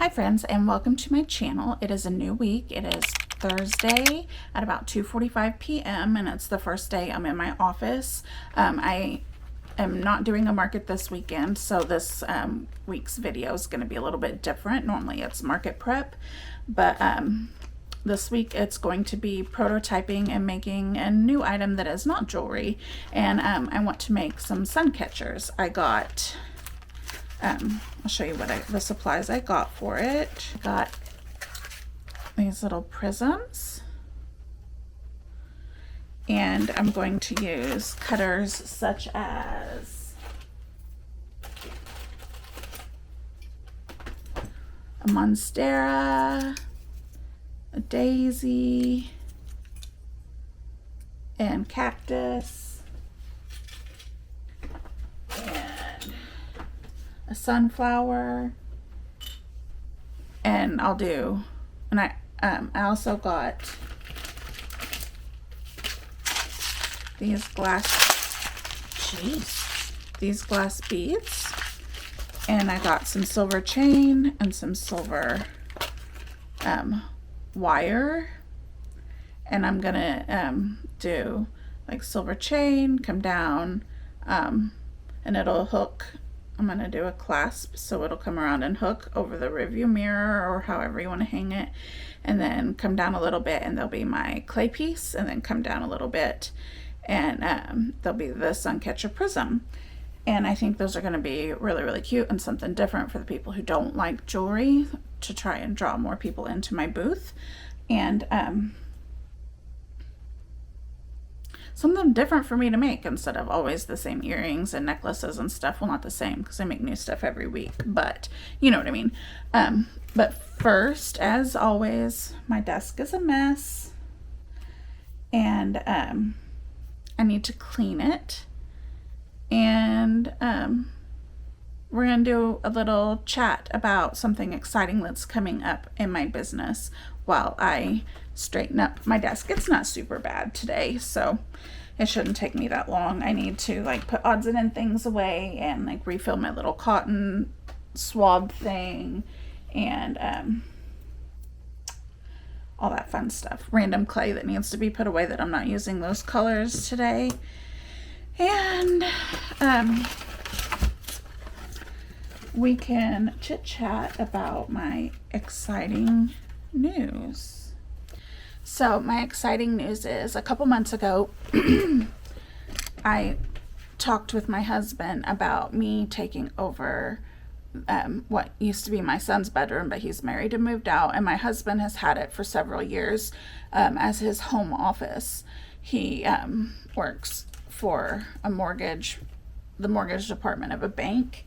Hi friends, and welcome to my channel. It is a new week. It is Thursday at about 2:45 p.m. and it's the first day I'm in my office. I am not doing a market this weekend, so this week's video is going to be a little bit different. Normally it's market prep, but this week it's going to be prototyping and making a new item that is not jewelry, and I want to make some sun catchers. I got I'll show you what the supplies I got for it. I got these little prisms, and I'm going to use cutters such as a monstera, a daisy, and cactus, a sunflower, and I also got these glass beads, and I got some silver chain and some silver wire, and I'm gonna do like silver chain come down, and it'll hook. I'm going to do a clasp, so it'll come around and hook over the rearview mirror or however you want to hang it, and then come down a little bit and there'll be my clay piece, and then come down a little bit and there'll be the sun catcher prism. And I think those are going to be really, really cute and something different for the people who don't like jewelry, to try and draw more people into my booth. And something different for me to make instead of always the same earrings and necklaces and stuff. Well, not the same because I make new stuff every week, but you know what I mean. But first, as always, my desk is a mess, and I need to clean it. And we're gonna do a little chat about something exciting that's coming up in my business while I straighten up my desk. It's not super bad today, so it shouldn't take me that long. I need to like put odds and end things away and like refill my little cotton swab thing and all that fun stuff. Random clay that needs to be put away that I'm not using those colors today. And we can chit chat about my exciting news. So my exciting news is, a couple months ago I talked with my husband about me taking over what used to be my son's bedroom, but he's married and moved out, and my husband has had it for several years as his home office. He works for the mortgage department of a bank,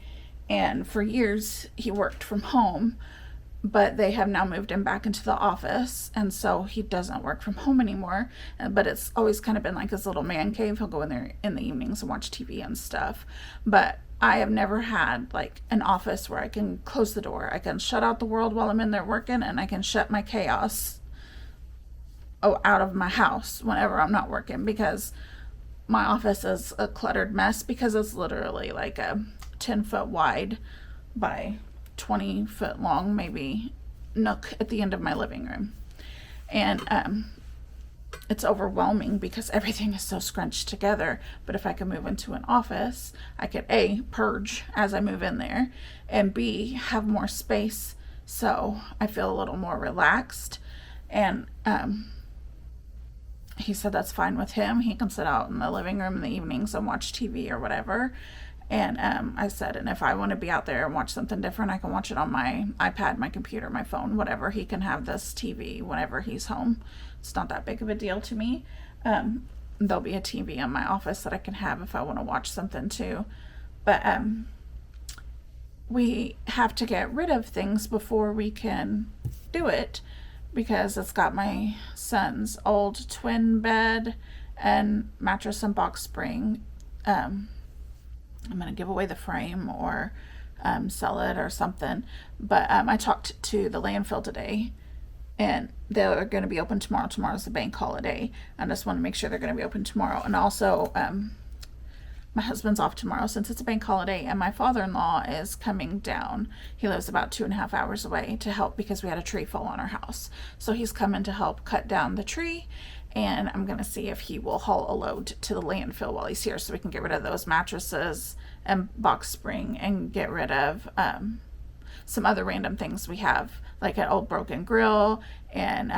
and for years he worked from home, but they have now moved him back into the office, and so he doesn't work from home anymore. But it's always kind of been like his little man cave. He'll go in there in the evenings and watch TV and stuff. But I have never had like an office where I can close the door. I can shut out the world while I'm in there working, and I can shut my chaos out of my house whenever I'm not working, because my office is a cluttered mess, because it's literally like a 10-foot wide by 20-foot long, maybe, nook at the end of my living room. And it's overwhelming because everything is so scrunched together. But if I can move into an office, I could A, purge as I move in there, and B, have more space, so I feel a little more relaxed. And he said that's fine with him. He can sit out in the living room in the evenings and watch TV or whatever. And I said, and if I want to be out there and watch something different, I can watch it on my iPad, my computer, my phone, whatever. He can have this TV whenever he's home. It's not that big of a deal to me. There'll be a TV in my office that I can have if I want to watch something too. But we have to get rid of things before we can do it, because it's got my son's old twin bed and mattress and box spring. I'm going to give away the frame or sell it or something. But I talked to the landfill today, and they're going to be open tomorrow. Tomorrow's the bank holiday. I just want to make sure they're going to be open tomorrow. And also my husband's off tomorrow since it's a bank holiday, and my father-in-law is coming down. He lives about 2.5 hours away to help because we had a tree fall on our house. So he's coming to help cut down the tree, and I'm going to see if he will haul a load to the landfill while he's here so we can get rid of those mattresses and box spring and get rid of some other random things we have, like an old broken grill and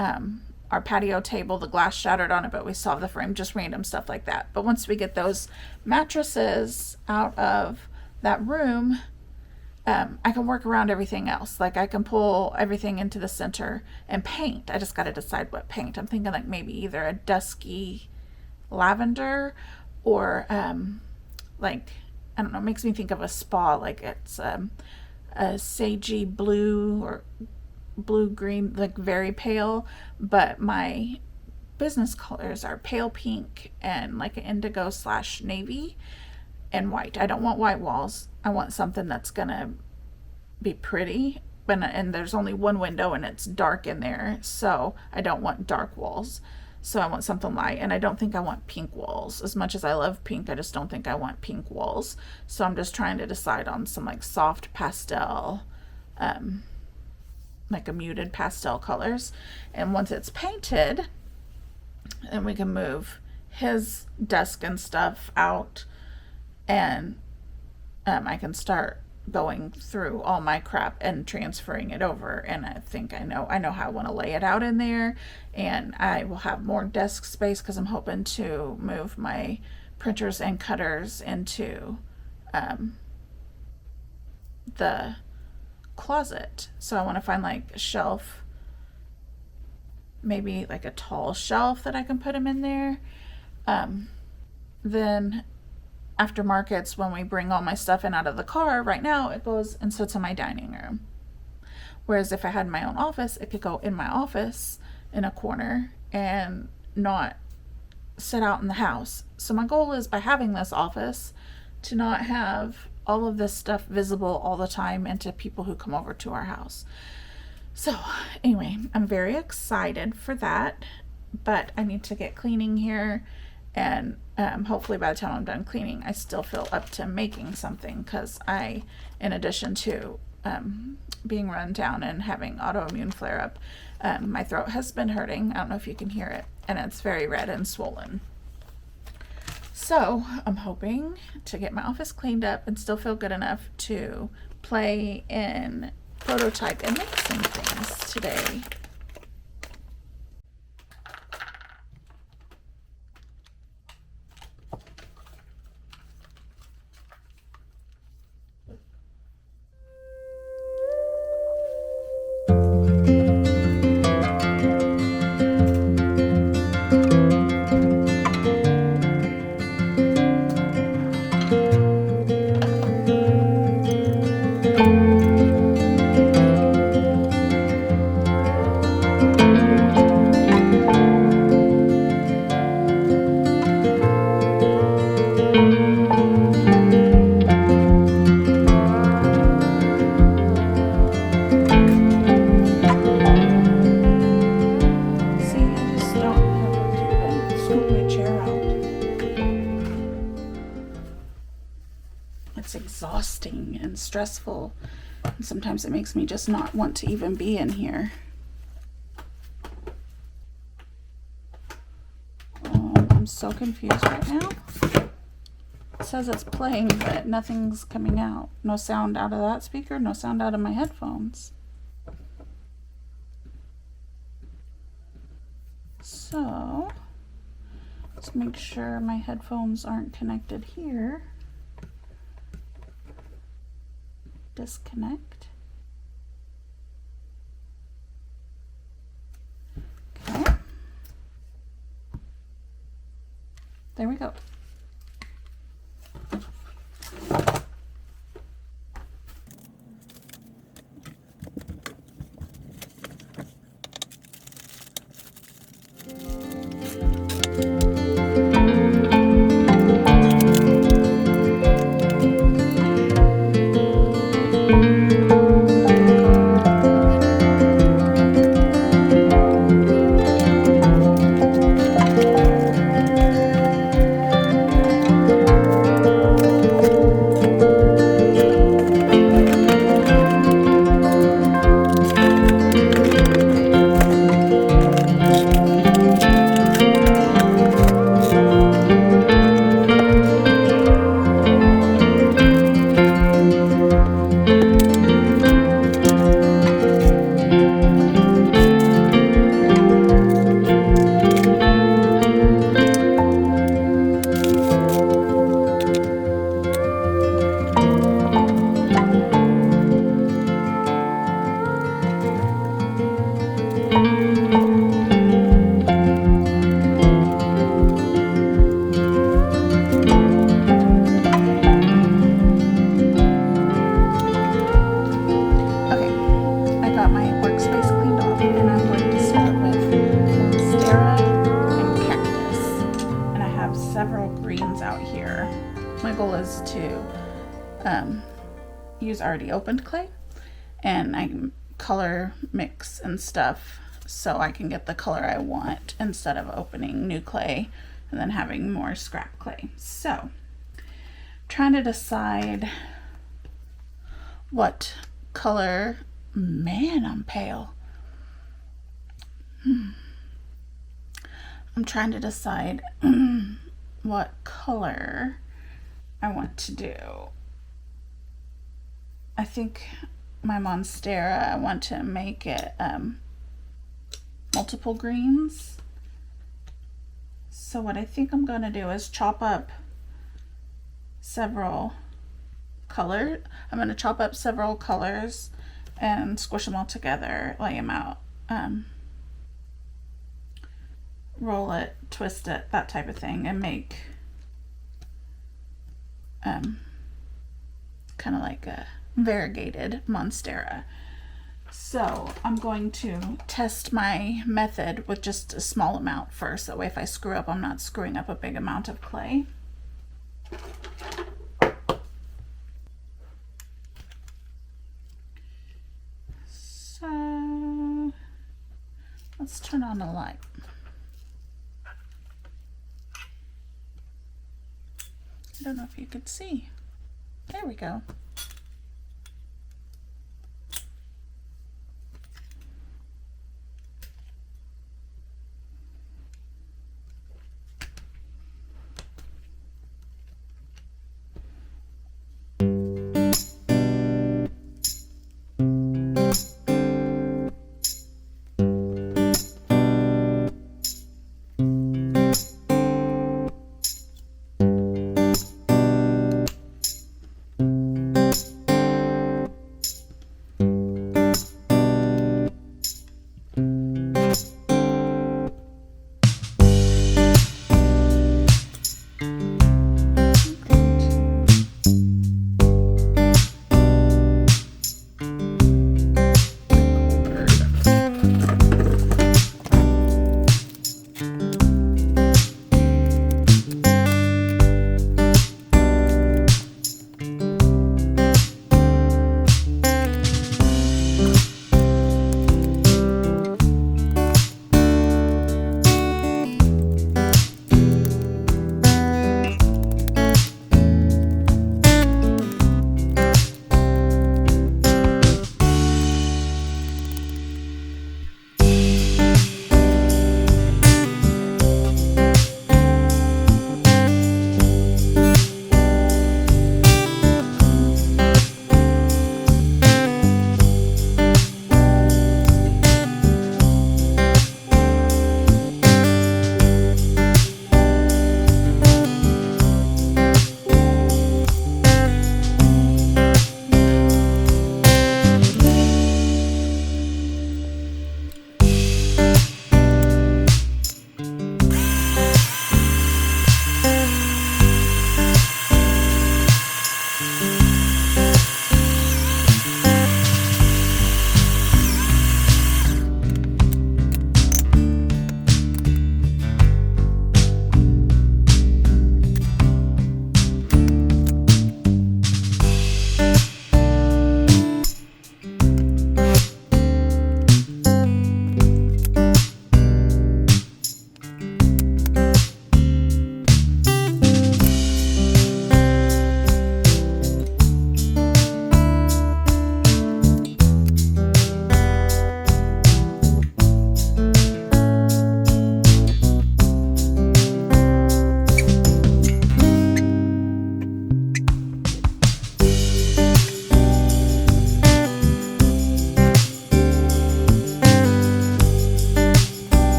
our patio table, the glass shattered on it, but we still have the frame, just random stuff like that. But once we get those mattresses out of that room, I can work around everything else. Like I can pull everything into the center and paint. I just got to decide what paint. I'm thinking like maybe either a dusky lavender or like, I don't know, it makes me think of a spa, like it's a sagey blue or blue green, like very pale, but my business colors are pale pink and like an indigo / navy and white. I don't want white walls. I want something that's gonna be pretty, and there's only one window and it's dark in there, so I don't want dark walls. So I want something light, and I don't think I want pink walls. As much as I love pink, I just don't think I want pink walls. So I'm just trying to decide on some like soft pastel, like a muted pastel colors. And once it's painted, then we can move his desk and stuff out, and I can start going through all my crap and transferring it over. And I think I know how I want to lay it out in there, and I will have more desk space because I'm hoping to move my printers and cutters into the closet. So I want to find like a shelf, maybe like a tall shelf that I can put them in there. Then after markets, when we bring all my stuff in out of the car, right now it goes and sits in my dining room. Whereas if I had my own office, it could go in my office in a corner and not sit out in the house. So my goal is, by having this office, to not have all of this stuff visible all the time and to people who come over to our house. So anyway, I'm very excited for that, but I need to get cleaning here, and hopefully by the time I'm done cleaning, I still feel up to making something, because I, in addition to being run down and having autoimmune flare-up, my throat has been hurting. I don't know if you can hear it, and it's very red and swollen. So I'm hoping to get my office cleaned up and still feel good enough to play in prototype and make some things today. It's exhausting and stressful, and sometimes it makes me just not want to even be in here. I'm so confused right now. It says it's playing, but nothing's coming out. No sound out of that speaker, no sound out of my headphones. So let's make sure my headphones aren't connected here. Disconnect. Okay. There we go. Okay, I got my workspace cleaned off, and I'm going to start with monstera and cactus. And I have several greens out here. My goal is to use already opened clay, and I can color mix and stuff so I can get the color I want instead of opening new clay and then having more scrap clay. So, trying to decide what color. Man, I'm pale. I'm trying to decide what color I want to do. I think my monstera, I want to make it multiple greens. So what I think I'm going to do is chop up several colors. I'm going to chop up several colors and squish them all together, lay them out, roll it, twist it, that type of thing, and make kind of like a variegated monstera. So I'm going to test my method with just a small amount first. That way if I screw up, I'm not screwing up a big amount of clay. So let's turn on the light. I don't know if you could see. There we go.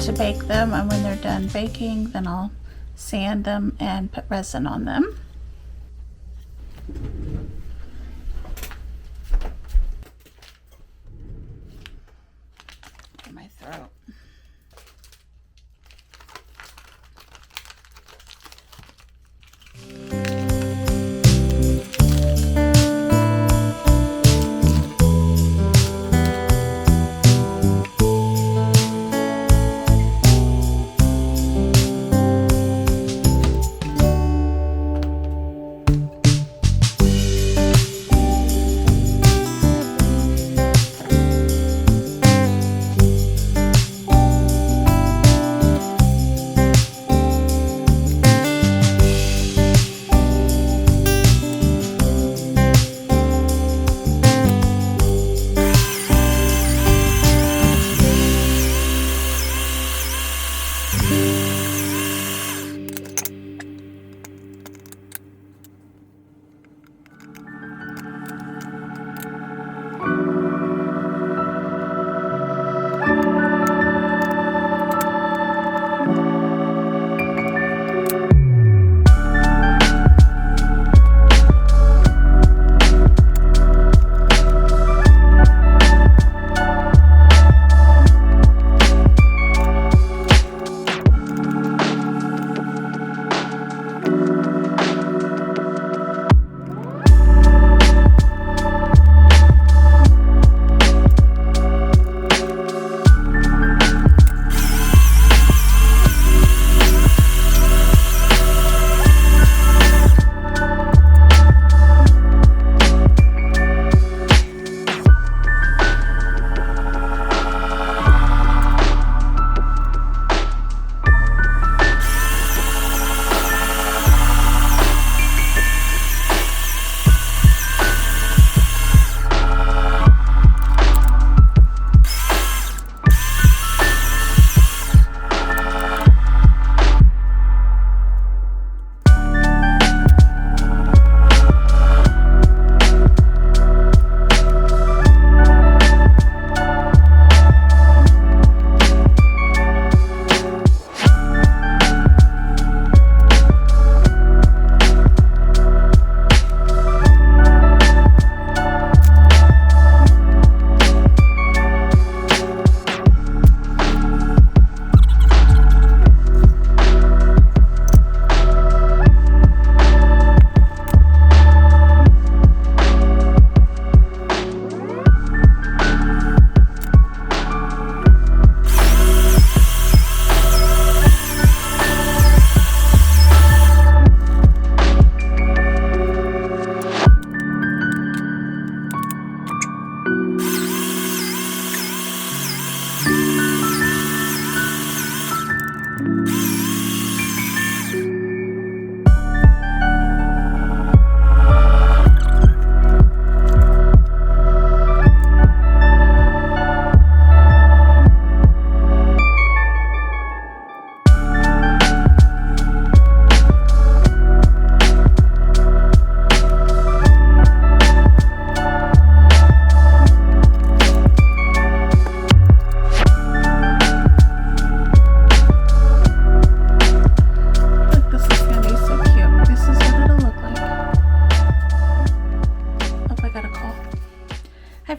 to bake them, and when they're done baking, then I'll sand them and put resin on them. In my throat.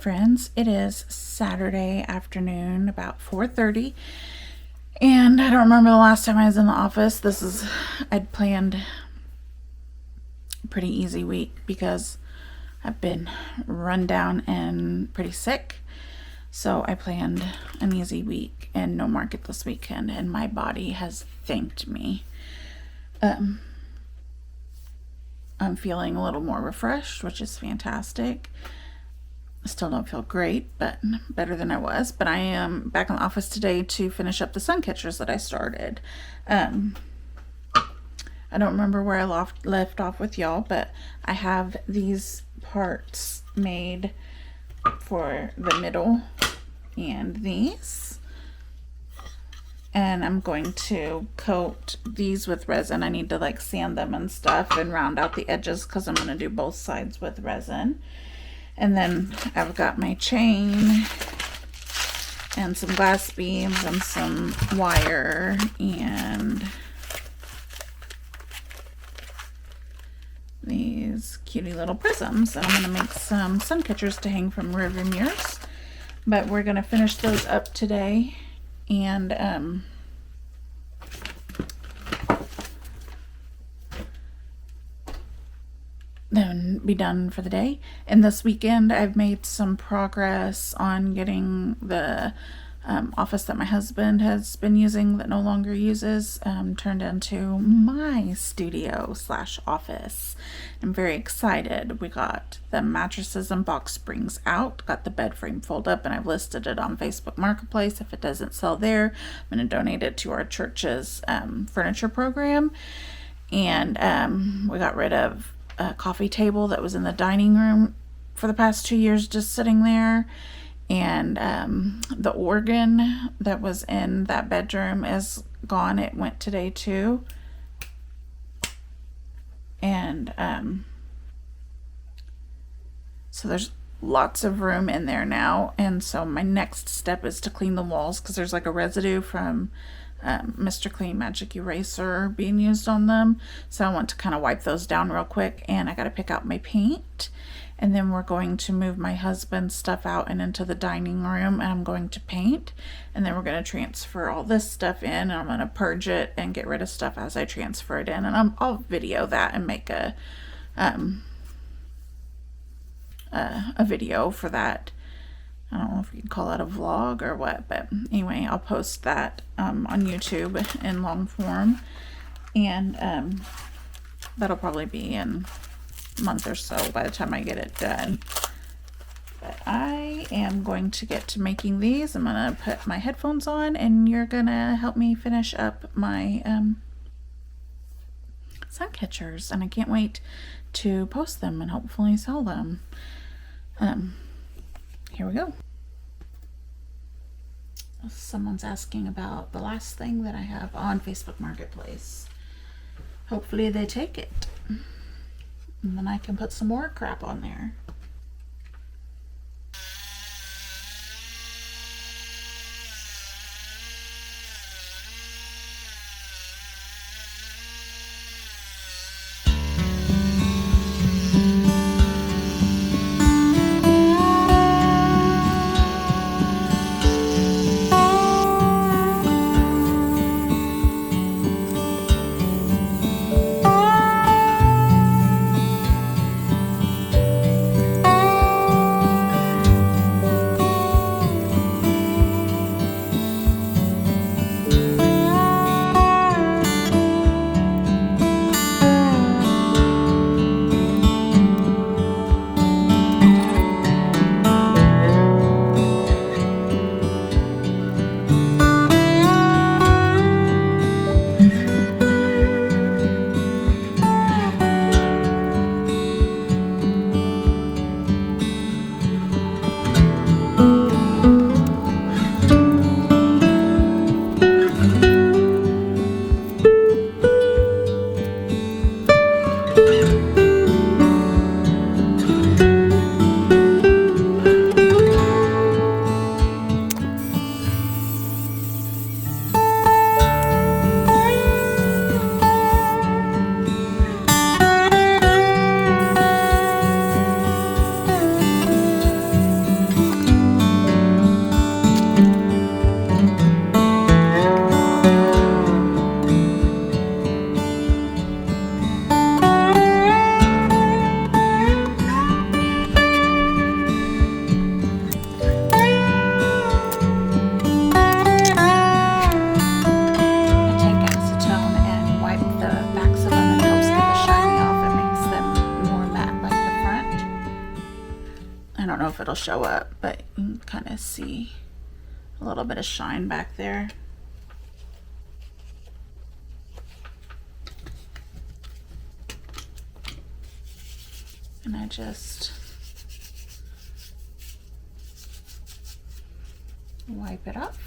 Friends, it is Saturday afternoon, about 4:30, and I don't remember the last time I was in the office. I'd planned a pretty easy week because I've been run down and pretty sick, so I planned an easy week and no market this weekend, and my body has thanked me. I'm feeling a little more refreshed, which is fantastic. I still don't feel great, but better than I was. But I am back in the office today to finish up the sun catchers that I started. I don't remember where I left off with y'all, but I have these parts made for the middle and these. And I'm going to coat these with resin. I need to like sand them and stuff and round out the edges because I'm going to do both sides with resin. And then I've got my chain and some glass beads and some wire and these cutie little prisms. And I'm going to make some sun catchers to hang from rearview mirrors. But we're going to finish those up today and then be done for the day. And this weekend I've made some progress on getting the office that my husband has been using that no longer uses turned into my studio / office. I'm very excited. We got the mattresses and box springs out, got the bed frame fold up, and I've listed it on Facebook Marketplace. If it doesn't sell there, I'm going to donate it to our church's furniture program. And we got rid of a coffee table that was in the dining room for the past 2 years just sitting there. And the organ that was in that bedroom is gone. It went today too. And so there's lots of room in there now. And so my next step is to clean the walls because there's like a residue from Mr. Clean Magic Eraser being used on them. So I want to kind of wipe those down real quick, and I got to pick out my paint. And then we're going to move my husband's stuff out and into the dining room, and I'm going to paint. And then we're going to transfer all this stuff in, and I'm going to purge it and get rid of stuff as I transfer it in. And I'll video that and make a video for that. I don't know if you can call that a vlog or what, but anyway, I'll post that on YouTube in long form. And that'll probably be in month or so by the time I get it done. But I am going to get to making these. I'm gonna put my headphones on, and you're gonna help me finish up my sun catchers, and I can't wait to post them and hopefully sell them. Here we go. Someone's asking about the last thing that I have on Facebook Marketplace. Hopefully they take it. And then I can put some more crap on there. It'll show up, but you can kind of see a little bit of shine back there. And I just wipe it off.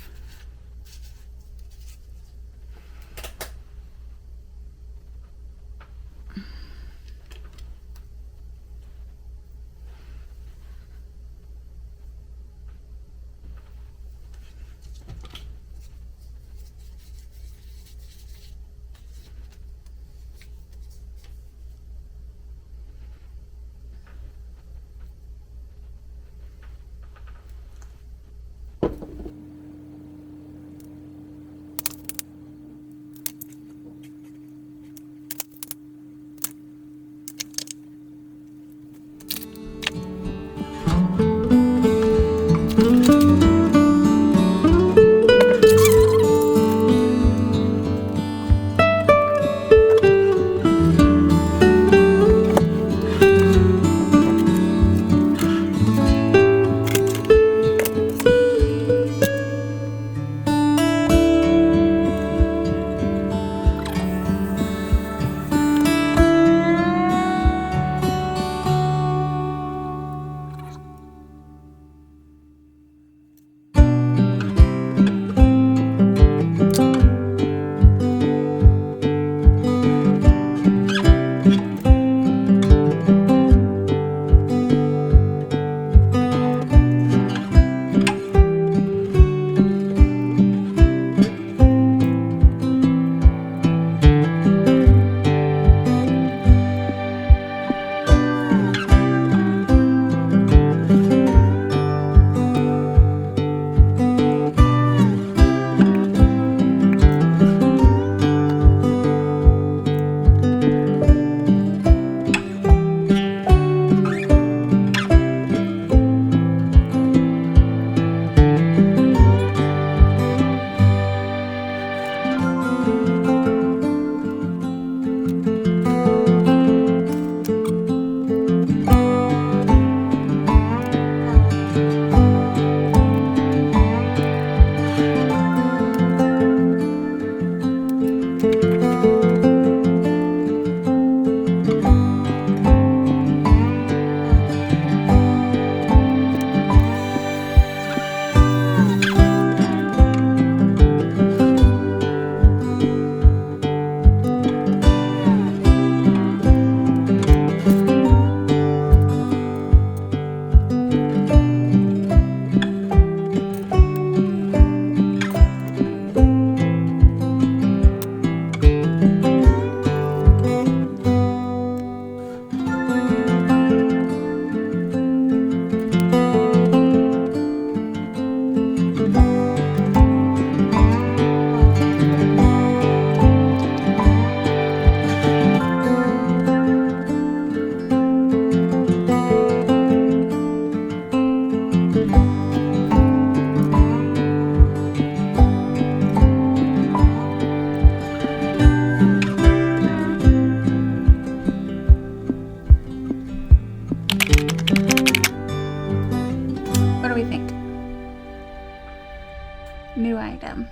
new item.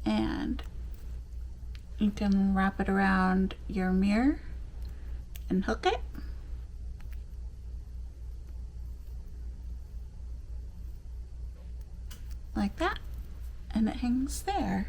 And you can wrap it around your mirror and hook it. Like that. And it hangs there.